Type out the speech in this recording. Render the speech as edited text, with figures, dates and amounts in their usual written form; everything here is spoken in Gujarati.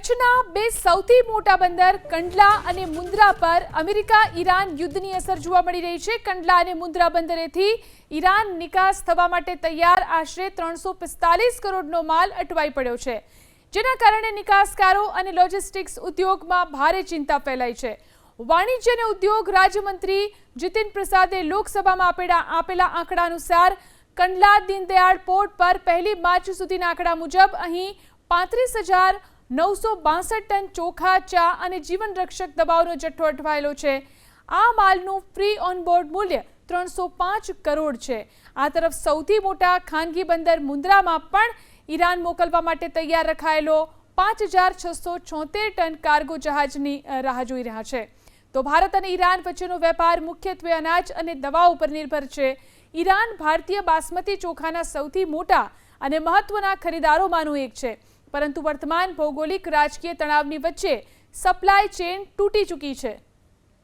કચ્છના બે સૌથી મોટા બંદર કંડલા અને મુન્દ્રા પર અમેરિકા ઈરાન યુદ્ધની અસર જોવા મળી રહી છે। કંડલા અને મુન્દ્રા બંદરેથી ઈરાન નિકાસ થવા માટે તૈયાર આશરે 345 કરોડનો માલ અટવાઈ પડ્યો છે, જેના કારણે નિકાસકારો અને લોજિસ્ટિક્સ ઉદ્યોગમાં ભારે ચિંતા ફેલાઈ છે। વાણિજ્ય અને ઉદ્યોગ રાજ્યમંત્રી જીતિન પ્રસાદે લોકસભામાં આપેલા આંકડા અનુસાર કંડલા દીનદયાળ પોર્ટ પર 1 માર્ચ સુધીના આંકડા મુજબ અહીં 35,962 ટન ચોખા, ચા અને જીવનરક્ષક દવાઓનો જથ્થો અટવાયેલો છે। આ માલનું ફ્રી ઓન બોર્ડ મૂલ્ય 305 કરોડ છે। આ તરફ સૌથી મોટા ખાનગી બંદર મુન્દ્રામાં પણ ઈરાન મોકલવા માટે તૈયાર રખાયેલો 5,676 ટન કાર્ગો જહાજની રાહ જોઈ રહ્યા છે। તો ભારત અને ઈરાન વચ્ચેનો વેપાર મુખ્યત્વે અનાજ અને દવાઓ પર નિર્ભર છે। ઈરાન ભારતીય બાસમતી ચોખાના સૌથી મોટા અને મહત્વના ખરીદારોમાંનું એક છે, પરંતુ વર્તમાન ભૌગોલિક રાજકીય તણાવની વચ્ચે સપ્લાય ચેઇન તૂટી ચૂકી છે।